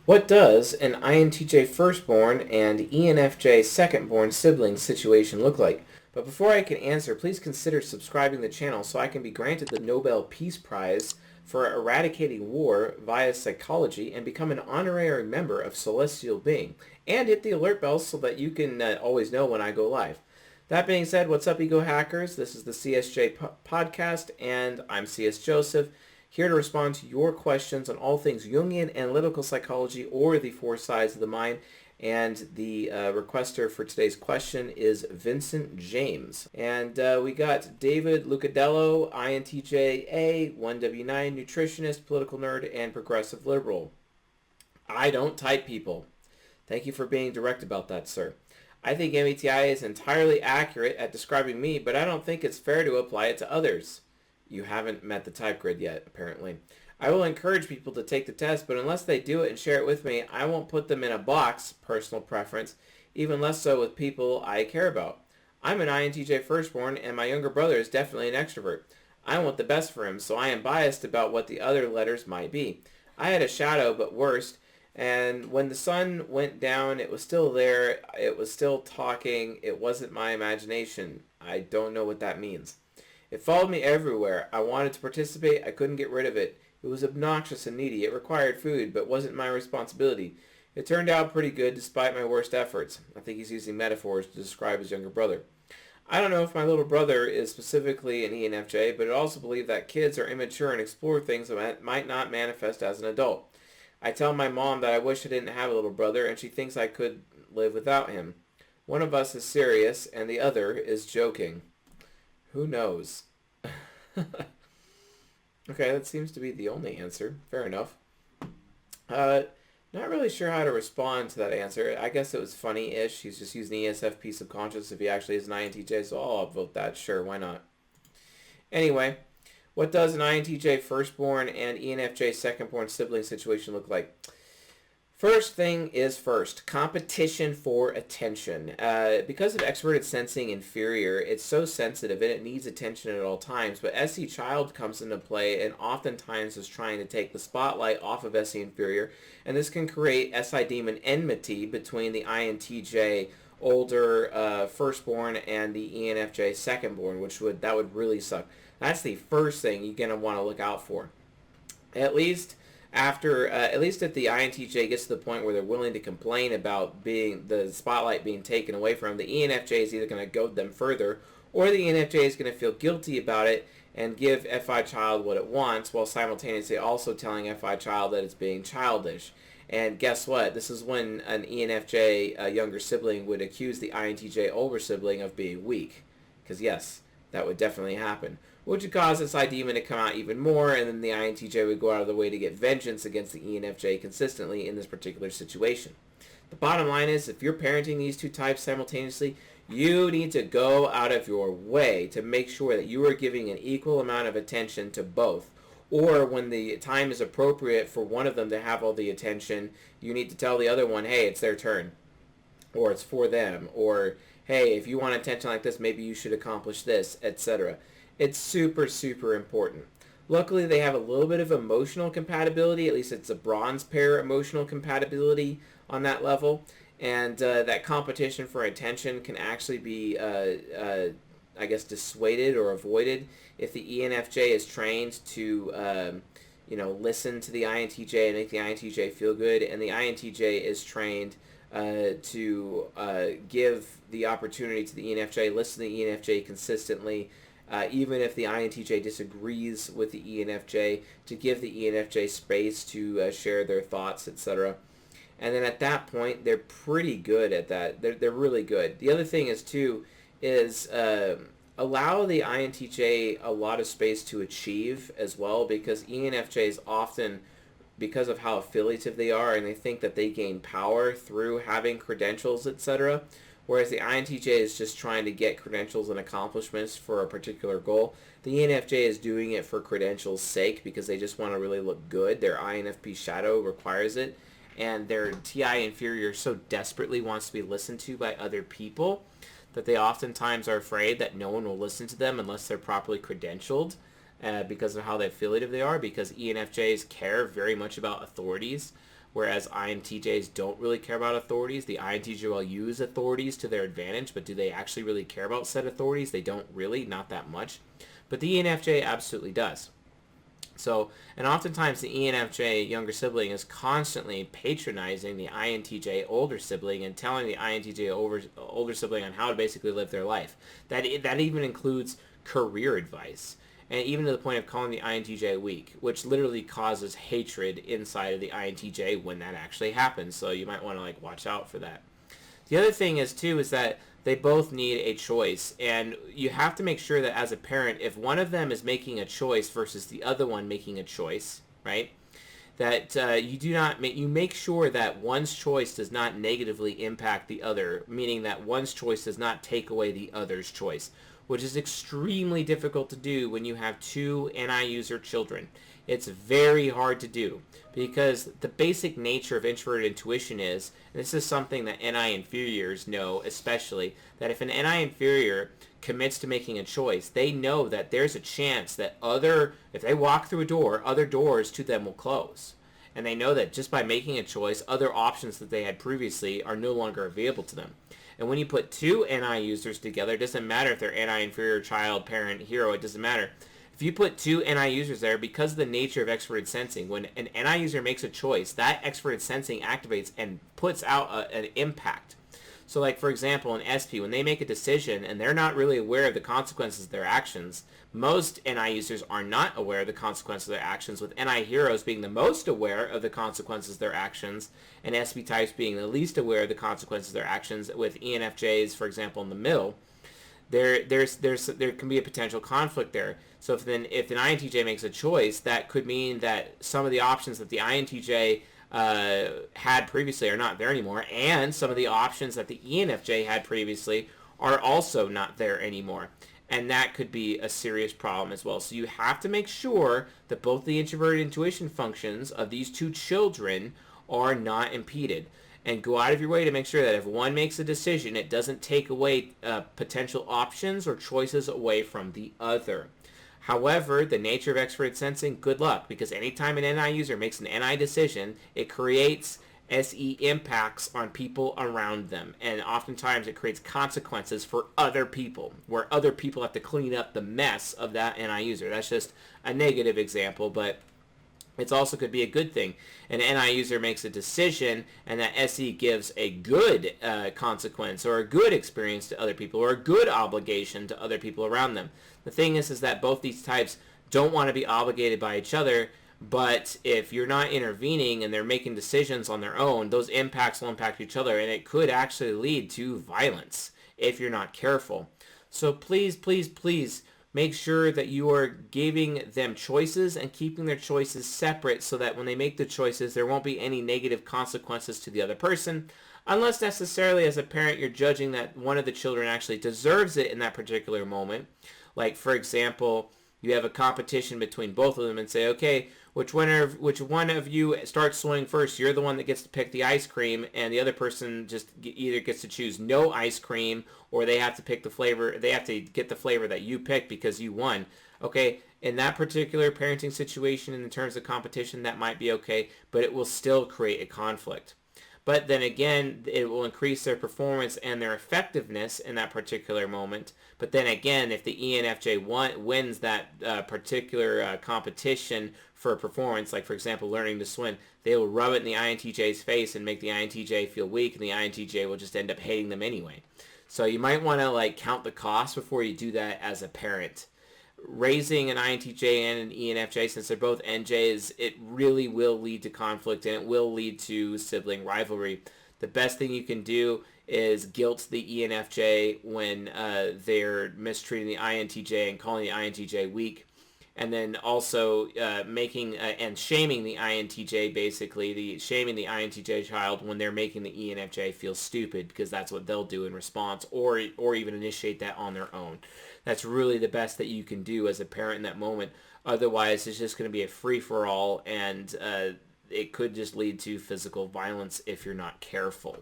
What does an INTJ firstborn and ENFJ secondborn sibling situation look like? But before I can answer, please consider subscribing to the channel so I can be granted the Nobel Peace Prize for eradicating war via psychology and become an honorary member of Celestial Being. And hit the alert bell so that you can always know when I go live. That being said, what's up, Ego Hackers? This is the CSJ podcast, and I'm CS Joseph, here to respond to your questions on all things Jungian analytical psychology or the four sides of the mind. And the requester for today's question is Vincent James. And we got David Lucadello, INTJ, 1W9, nutritionist, political nerd, and progressive liberal. I don't type people. Thank you for being direct about that, sir. I think MBTI is entirely accurate at describing me, but I don't think it's fair to apply it to others. You haven't met the type grid yet, apparently. I will encourage people to take the test, but unless they do it and share it with me, I won't put them in a box, personal preference, even less so with people I care about. I'm an INTJ firstborn, and my younger brother is definitely an extrovert. I want the best for him, so I am biased about what the other letters might be. I had a shadow, but worse, and when the sun went down, it was still there, it was still talking, it wasn't my imagination. I don't know what that means. It followed me everywhere. I wanted to participate. I couldn't get rid of it. It was obnoxious and needy. It required food, but wasn't my responsibility. It turned out pretty good despite my worst efforts. I think he's using metaphors to describe his younger brother. I don't know if my little brother is specifically an ENFJ, but I also believe that kids are immature and explore things that might not manifest as an adult. I tell my mom that I wish I didn't have a little brother, and she thinks I could live without him. One of us is serious, and the other is joking. Who knows? Okay, that seems to be the only answer. Fair enough. Not really sure how to respond to that answer. I guess it was funny-ish. He's just using the ESFP subconscious if he actually is an INTJ, so I'll vote that. Sure, why not? Anyway, what does an INTJ firstborn and ENFJ secondborn sibling situation look like? First thing is first, competition for attention. Because of extroverted sensing inferior, it's so sensitive and it needs attention at all times, but SE child comes into play and oftentimes is trying to take the spotlight off of SE inferior, and this can create SI demon enmity between the INTJ older firstborn and the ENFJ secondborn, that would really suck. That's the first thing you're going to want to look out for. At least if the INTJ gets to the point where they're willing to complain about the spotlight being taken away from them, the ENFJ is either going to goad them further, or the ENFJ is going to feel guilty about it and give FI child what it wants, while simultaneously also telling FI child that it's being childish. And guess what? This is when an ENFJ younger sibling would accuse the INTJ older sibling of being weak. Because yes, that would definitely happen, which would cause this SI demon to come out even more, and then the INTJ would go out of the way to get vengeance against the ENFJ consistently in this particular situation. The bottom line is, if you're parenting these two types simultaneously, you need to go out of your way to make sure that you are giving an equal amount of attention to both. Or when the time is appropriate for one of them to have all the attention, you need to tell the other one, hey, it's their turn, or it's for them, or hey, if you want attention like this, maybe you should accomplish this, etc. It's super, super important. Luckily, they have a little bit of emotional compatibility. At least it's a bronze pair emotional compatibility on that level. And that competition for attention can actually be, dissuaded or avoided if the ENFJ is trained to, listen to the INTJ and make the INTJ feel good. And the INTJ is trained to give the opportunity to the ENFJ, listen to the ENFJ consistently, even if the INTJ disagrees with the ENFJ, to give the ENFJ space to share their thoughts, etc. And then at that point, they're pretty good at that. They're really good. The other thing is, too, is allow the INTJ a lot of space to achieve as well, because ENFJs often, because of how affiliative they are, and they think that they gain power through having credentials, etc., whereas the INTJ is just trying to get credentials and accomplishments for a particular goal. The ENFJ is doing it for credentials' sake because they just want to really look good. Their INFP shadow requires it, and their TI inferior so desperately wants to be listened to by other people that they oftentimes are afraid that no one will listen to them unless they're properly credentialed, because of how affiliative they are, because ENFJs care very much about authorities, whereas INTJs don't really care about authorities. The INTJ will use authorities to their advantage, but do they actually really care about said authorities? They don't really, not that much. But the ENFJ absolutely does. So, and oftentimes the ENFJ younger sibling is constantly patronizing the INTJ older sibling and telling the INTJ older sibling on how to basically live their life. That even includes career advice, and even to the point of calling the INTJ weak, which literally causes hatred inside of the INTJ when that actually happens. So you might want to watch out for that. The other thing is that they both need a choice, and you have to make sure that as a parent, if one of them is making a choice versus the other one making a choice, right, that you make sure that one's choice does not negatively impact the other, meaning that one's choice does not take away the other's choice, which is extremely difficult to do when you have two NI user children. It's very hard to do because the basic nature of introverted intuition is, and this is something that NI inferiors know especially, that if an NI inferior commits to making a choice, they know that there's a chance that if they walk through a door, other doors to them will close. And they know that just by making a choice, other options that they had previously are no longer available to them. And when you put two NI users together, it doesn't matter if they're NI inferior, child, parent, hero, it doesn't matter. If you put two NI users there, because of the nature of extroverted sensing, when an NI user makes a choice, that extroverted sensing activates and puts out an impact. So for example, in SP, when they make a decision and they're not really aware of the consequences of their actions, most NI users are not aware of the consequences of their actions, with NI heroes being the most aware of the consequences of their actions, and SP types being the least aware of the consequences of their actions, with ENFJs, for example, in the middle. There can be a potential conflict there. So if an INTJ makes a choice, that could mean that some of the options that the INTJ had previously are not there anymore, and some of the options that the ENFJ had previously are also not there anymore. And that could be a serious problem as well. So you have to make sure that both the introverted intuition functions of these two children are not impeded. And go out of your way to make sure that if one makes a decision, it doesn't take away potential options or choices away from the other. However, the nature of extroverted sensing, good luck, because anytime an NI user makes an NI decision, it creates SE impacts on people around them. And oftentimes it creates consequences for other people, where other people have to clean up the mess of that NI user. That's just a negative example, but it also could be a good thing. An NI user makes a decision and that SE gives a good consequence or a good experience to other people or a good obligation to other people around them. The thing is that both these types don't want to be obligated by each other, but if you're not intervening and they're making decisions on their own, those impacts will impact each other, and it could actually lead to violence if you're not careful. So please, please, please make sure that you are giving them choices and keeping their choices separate so that when they make the choices, there won't be any negative consequences to the other person, unless necessarily as a parent you're judging that one of the children actually deserves it in that particular moment. Like, for example, you have a competition between both of them and say, okay, which one of you starts swinging first? You're the one that gets to pick the ice cream, and the other person just either gets to choose no ice cream, or they have to pick the flavor. They have to get the flavor that you picked because you won. Okay, in that particular parenting situation, in terms of competition, that might be okay, but it will still create a conflict. But then again, it will increase their performance and their effectiveness in that particular moment. But then again, if the ENFJ wins that particular competition for performance, like for example learning to swim, they will rub it in the INTJ's face and make the INTJ feel weak, and the INTJ will just end up hating them anyway. So you might want to count the cost before you do that as a parent. Raising an INTJ and an ENFJ, since they're both NJs, it really will lead to conflict and it will lead to sibling rivalry. The best thing you can do is guilt the ENFJ when they're mistreating the INTJ and calling the INTJ weak, and then also making and shaming the INTJ, basically shaming the INTJ child when they're making the ENFJ feel stupid, because that's what they'll do in response, or even initiate that on their own. That's really the best that you can do as a parent in that moment. Otherwise, it's just going to be a free-for-all, and it could just lead to physical violence if you're not careful.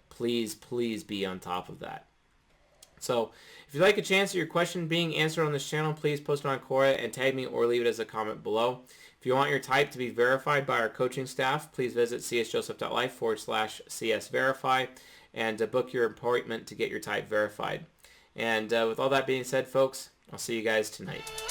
Please, please be on top of that. So if you'd like a chance at your question being answered on this channel, please post it on Quora and tag me or leave it as a comment below. If you want your type to be verified by our coaching staff, please visit csjoseph.life/csverify and book your appointment to get your type verified. And with all that being said, folks, I'll see you guys tonight.